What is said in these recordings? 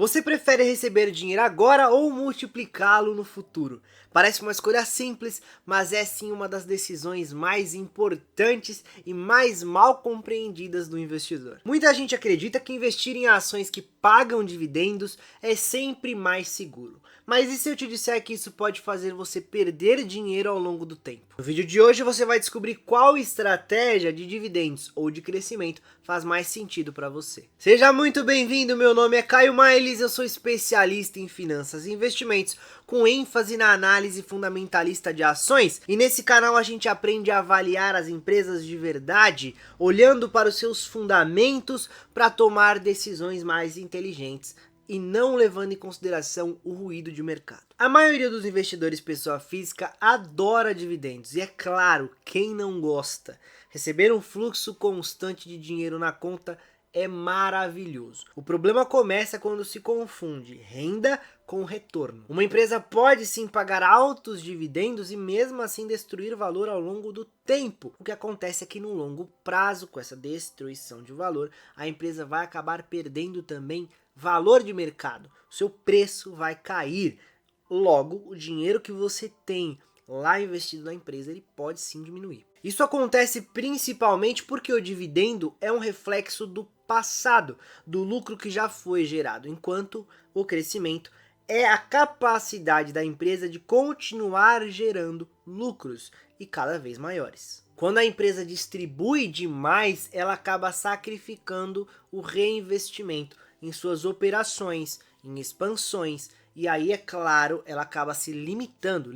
Você prefere receber dinheiro agora ou multiplicá-lo no futuro? Parece uma escolha simples, mas é sim uma das decisões mais importantes e mais mal compreendidas do investidor. Muita gente acredita que investir em ações que pagam dividendos é sempre mais seguro. Mas e se eu te disser que isso pode fazer você perder dinheiro ao longo do tempo? No vídeo de hoje você vai descobrir qual estratégia de dividendos ou de crescimento faz mais sentido para você. Seja muito bem-vindo, meu nome é Caio Mailes, eu sou especialista em finanças e investimentos, com ênfase na análise fundamentalista de ações, e nesse canal a gente aprende a avaliar as empresas de verdade, olhando para os seus fundamentos para tomar decisões mais inteligentes e não levando em consideração o ruído de mercado. A maioria dos investidores pessoa física adora dividendos, e é claro, quem não gosta? Receber um fluxo constante de dinheiro na conta é maravilhoso. O problema começa quando se confunde renda com retorno. Uma empresa pode sim pagar altos dividendos e mesmo assim destruir valor ao longo do tempo. O que acontece é que no longo prazo, com essa destruição de valor, a empresa vai acabar perdendo também valor de mercado. O seu preço vai cair. Logo, o dinheiro que você tem lá investido na empresa, ele pode sim diminuir. Isso acontece principalmente porque o dividendo é um reflexo do passado, do lucro que já foi gerado, enquanto o crescimento é a capacidade da empresa de continuar gerando lucros e cada vez maiores. Quando a empresa distribui demais, ela acaba sacrificando o reinvestimento em suas operações, em expansões, e aí, é claro, ela acaba se limitando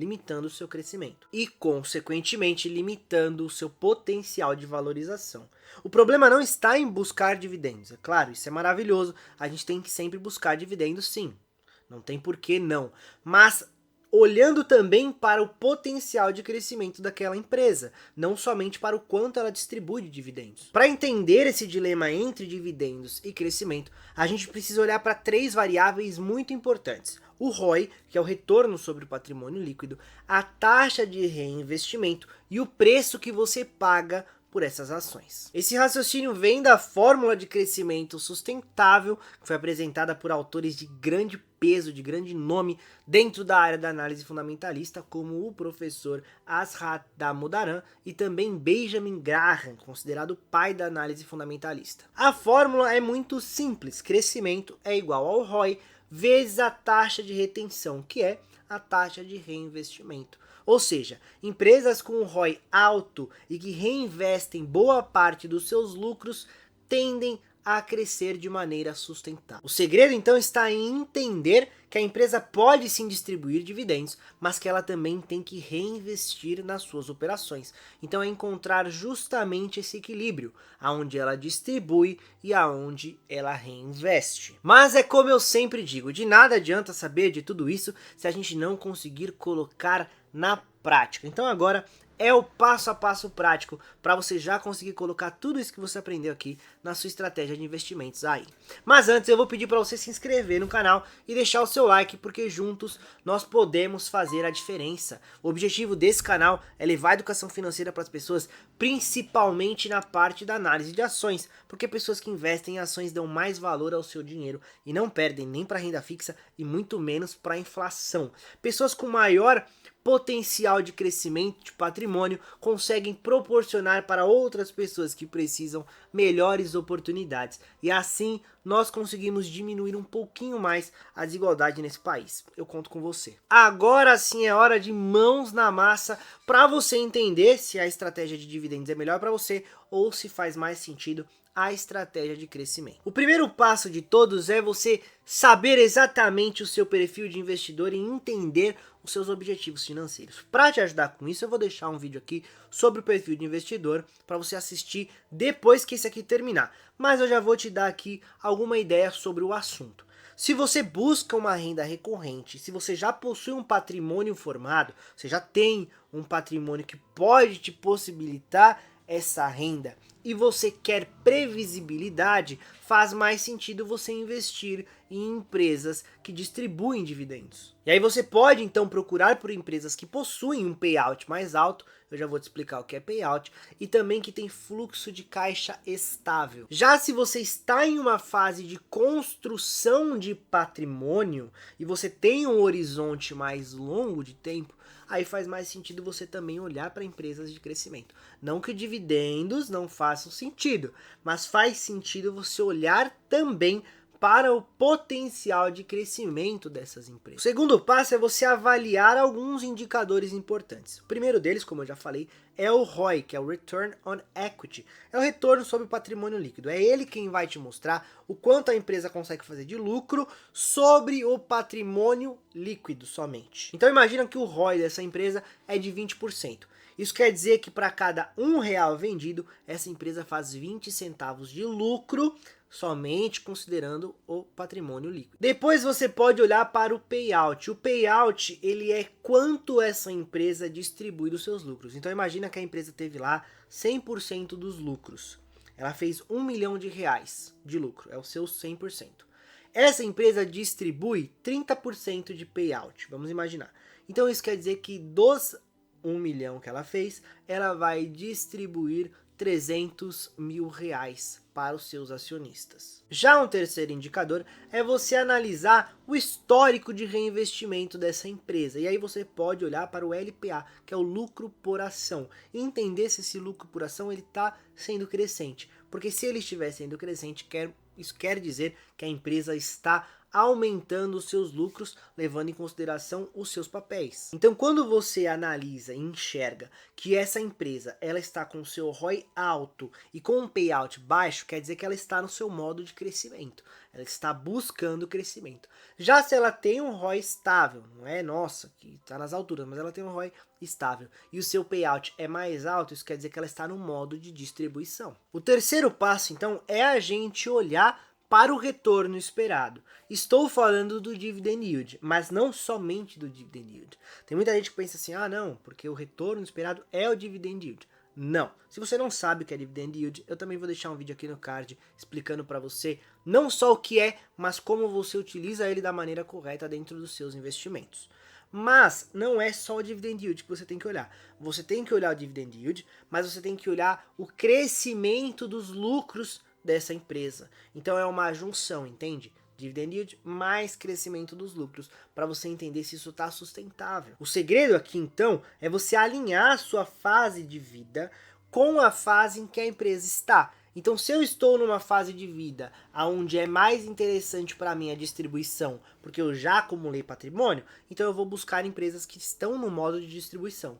o seu crescimento e, consequentemente, limitando o seu potencial de valorização. O problema não está em buscar dividendos, é claro, isso é maravilhoso, a gente tem que sempre buscar dividendos sim, não tem por que não, mas olhando também para o potencial de crescimento daquela empresa, não somente para o quanto ela distribui de dividendos. Para entender esse dilema entre dividendos e crescimento, a gente precisa olhar para três variáveis muito importantes. O ROI, que é o retorno sobre o patrimônio líquido, a taxa de reinvestimento e o preço que você paga por essas ações. Esse raciocínio vem da fórmula de crescimento sustentável, que foi apresentada por autores de grande peso, de grande nome dentro da área da análise fundamentalista, como o professor Ashrat Damodaran e também Benjamin Graham, considerado o pai da análise fundamentalista. A fórmula é muito simples: crescimento é igual ao ROI vezes a taxa de retenção, que é a taxa de reinvestimento. Ou seja, empresas com um ROI alto e que reinvestem boa parte dos seus lucros tendem a crescer de maneira sustentável. O segredo então está em entender que a empresa pode sim distribuir dividendos, mas que ela também tem que reinvestir nas suas operações. Então é encontrar justamente esse equilíbrio, aonde ela distribui e aonde ela reinveste. Mas é como eu sempre digo, de nada adianta saber de tudo isso se a gente não conseguir colocar na prática. Então agora é o passo a passo prático para você já conseguir colocar tudo isso que você aprendeu aqui na sua estratégia de investimentos aí. Mas antes eu vou pedir para você se inscrever no canal e deixar o seu like, porque juntos nós podemos fazer a diferença. O objetivo desse canal é levar a educação financeira para as pessoas, principalmente na parte da análise de ações, porque pessoas que investem em ações dão mais valor ao seu dinheiro e não perdem nem para renda fixa e muito menos para a inflação. Pessoas com maior potencial de crescimento de patrimônio conseguem proporcionar para outras pessoas que precisam melhores oportunidades, e assim nós conseguimos diminuir um pouquinho mais a desigualdade nesse país. Eu conto com você. Agora sim é hora de mãos na massa para você entender se a estratégia de dividendos é melhor para você ou se faz mais sentido a estratégia de crescimento. O primeiro passo de todos é você saber exatamente o seu perfil de investidor e entender os seus objetivos financeiros. Para te ajudar com isso, eu vou deixar um vídeo aqui sobre o perfil de investidor para você assistir depois que esse aqui terminar. Mas eu já vou te dar aqui alguma ideia sobre o assunto. Se você busca uma renda recorrente, se você já possui um patrimônio formado, você já tem um patrimônio que pode te possibilitar essa renda e você quer previsibilidade, faz mais sentido você investir em empresas que distribuem dividendos. E aí você pode então procurar por empresas que possuem um payout mais alto, eu já vou te explicar o que é payout, e também que tem fluxo de caixa estável. Já se você está em uma fase de construção de patrimônio e você tem um horizonte mais longo de tempo, aí faz mais sentido você também olhar para empresas de crescimento. Não que dividendos não façam sentido, mas faz sentido você olhar também para o potencial de crescimento dessas empresas. O segundo passo é você avaliar alguns indicadores importantes. O primeiro deles, como eu já falei, é o ROI, que é o Return on Equity. É o retorno sobre o patrimônio líquido. É ele quem vai te mostrar o quanto a empresa consegue fazer de lucro sobre o patrimônio líquido somente. Então imagina que o ROI dessa empresa é de 20%. Isso quer dizer que para cada R$1 vendido, essa empresa faz 20 centavos de lucro, somente considerando o patrimônio líquido. Depois você pode olhar para o payout. O payout, ele é quanto essa empresa distribui dos seus lucros. Então imagina que a empresa teve lá 100% dos lucros. Ela fez R$1 milhão de lucro, é o seu 100%. Essa empresa distribui 30% de payout, vamos imaginar. Então isso quer dizer que dos 1 milhão que ela fez, ela vai distribuir R$300 mil para os seus acionistas. Já um terceiro indicador é você analisar o histórico de reinvestimento dessa empresa. E aí você pode olhar para o LPA, que é o lucro por ação, e entender se esse lucro por ação está sendo crescente. Porque se ele estiver sendo crescente, isso quer dizer que a empresa está aumentando os seus lucros, levando em consideração os seus papéis. Então, quando você analisa e enxerga que essa empresa ela está com o seu ROI alto e com um payout baixo, quer dizer que ela está no seu modo de crescimento. Ela está buscando crescimento. Já se ela tem um ROI estável, não é nossa, que está nas alturas, mas ela tem um ROI estável e o seu payout é mais alto, isso quer dizer que ela está no modo de distribuição. O terceiro passo, então, é a gente olhar para o retorno esperado. Estou falando do dividend yield, mas não somente do dividend yield. Tem muita gente que pensa assim, ah não, porque o retorno esperado é o dividend yield. Não. Se você não sabe o que é dividend yield, eu também vou deixar um vídeo aqui no card explicando para você não só o que é, mas como você utiliza ele da maneira correta dentro dos seus investimentos. Mas não é só o dividend yield que você tem que olhar. Você tem que olhar o dividend yield, mas você tem que olhar o crescimento dos lucros dessa empresa. Então é uma junção, entende? Dividend yield mais crescimento dos lucros, para você entender se isso está sustentável. O segredo aqui, então, é você alinhar a sua fase de vida com a fase em que a empresa está. Então, se eu estou numa fase de vida onde é mais interessante para mim a distribuição, porque eu já acumulei patrimônio, então eu vou buscar empresas que estão no modo de distribuição.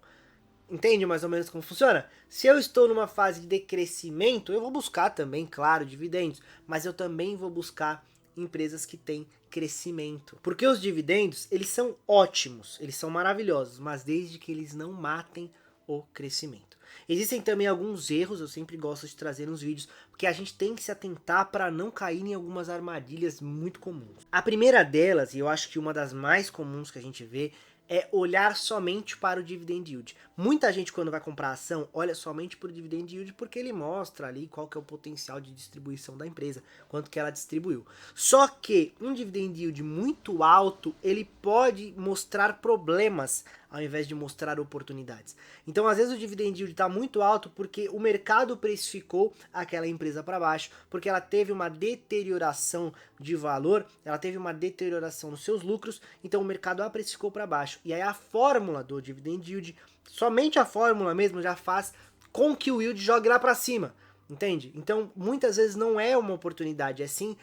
Entende mais ou menos como funciona? Se eu estou numa fase de crescimento, eu vou buscar também, claro, dividendos, mas eu também vou buscar empresas que têm crescimento. Porque os dividendos, eles são ótimos, eles são maravilhosos, mas desde que eles não matem o crescimento. Existem também alguns erros, eu sempre gosto de trazer nos vídeos, porque a gente tem que se atentar para não cair em algumas armadilhas muito comuns. A primeira delas, e eu acho que uma das mais comuns que a gente vê, é olhar somente para o dividend yield. Muita gente, quando vai comprar ação, olha somente para o dividend yield porque ele mostra ali qual que é o potencial de distribuição da empresa, quanto que ela distribuiu. Só que um dividend yield muito alto, ele pode mostrar problemas ao invés de mostrar oportunidades. Então, às vezes o dividend yield está muito alto porque o mercado precificou aquela empresa para baixo, porque ela teve uma deterioração de valor, ela teve uma deterioração nos seus lucros, então o mercado a precificou para baixo. E aí a fórmula do dividend yield, somente a fórmula mesmo já faz com que o yield jogue lá para cima, entende? Então, muitas vezes não é uma oportunidade, é sim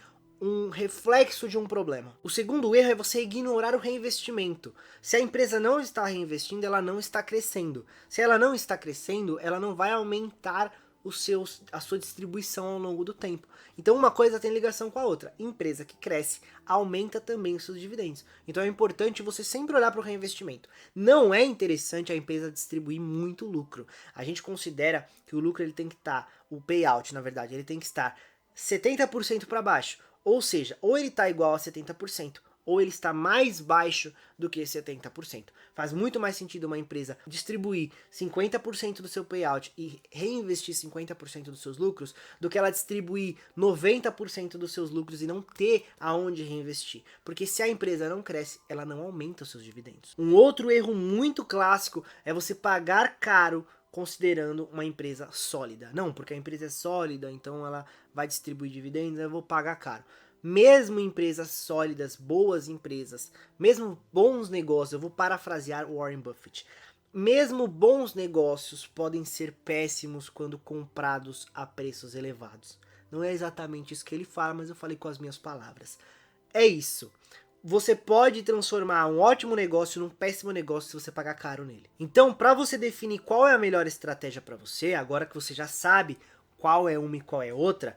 um reflexo de um problema. O segundo erro é você ignorar o reinvestimento. Se a empresa não está reinvestindo, ela não está crescendo. Se ela não está crescendo, ela não vai aumentar a sua distribuição ao longo do tempo. Então uma coisa tem ligação com a outra. Empresa que cresce aumenta também os seus dividendos. Então é importante você sempre olhar para o reinvestimento. Não é interessante a empresa distribuir muito lucro. A gente considera que o lucro ele tem que estar, o payout na verdade, ele tem que estar 70% para baixo. Ou seja, ou ele está igual a 70%, ou ele está mais baixo do que 70%. Faz muito mais sentido uma empresa distribuir 50% do seu payout e reinvestir 50% dos seus lucros do que ela distribuir 90% dos seus lucros e não ter aonde reinvestir. Porque se a empresa não cresce, ela não aumenta os seus dividendos. Um outro erro muito clássico é você pagar caro considerando uma empresa sólida. Não, porque a empresa é sólida, então ela vai distribuir dividendos, eu vou pagar caro. Mesmo empresas sólidas, boas empresas, mesmo bons negócios, eu vou parafrasear Warren Buffett, mesmo bons negócios podem ser péssimos quando comprados a preços elevados. Não é exatamente isso que ele fala, mas eu falei com as minhas palavras. É isso. Você pode transformar um ótimo negócio num péssimo negócio se você pagar caro nele. Então, para você definir qual é a melhor estratégia para você, agora que você já sabe qual é uma e qual é outra,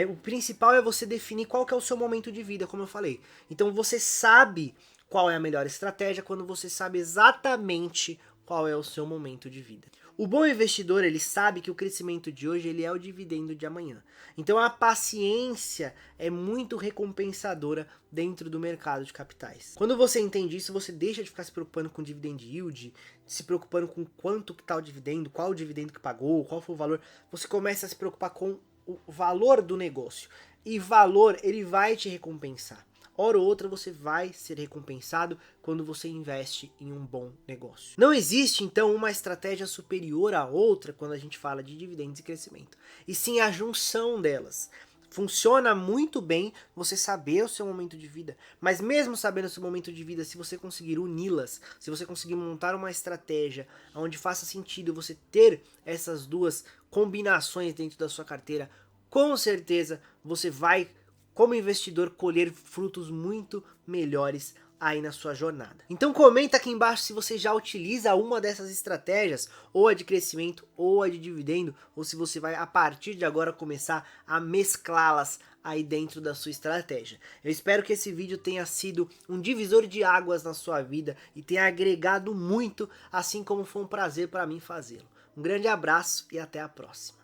o principal é você definir qual que é o seu momento de vida, como eu falei. Então você sabe qual é a melhor estratégia quando você sabe exatamente qual é o seu momento de vida. O bom investidor, ele sabe que o crescimento de hoje ele é o dividendo de amanhã. Então a paciência é muito recompensadora dentro do mercado de capitais. Quando você entende isso, você deixa de ficar se preocupando com dividend yield, se preocupando com quanto que está o dividendo, qual o dividendo que pagou, qual foi o valor. Você começa a se preocupar com o valor do negócio. E valor, ele vai te recompensar. Hora ou outra você vai ser recompensado quando você investe em um bom negócio. Não existe, então, uma estratégia superior à outra quando a gente fala de dividendos e crescimento. E sim a junção delas. Funciona muito bem você saber o seu momento de vida, mas mesmo sabendo o seu momento de vida, se você conseguir uni-las, se você conseguir montar uma estratégia onde faça sentido você ter essas duas combinações dentro da sua carteira, com certeza você vai, como investidor, colher frutos muito melhores aí na sua jornada. Então comenta aqui embaixo se você já utiliza uma dessas estratégias, ou a de crescimento, ou a de dividendo, ou se você vai a partir de agora começar a mesclá-las aí dentro da sua estratégia. Eu espero que esse vídeo tenha sido um divisor de águas na sua vida e tenha agregado muito, assim como foi um prazer para mim fazê-lo. Um grande abraço e até a próxima.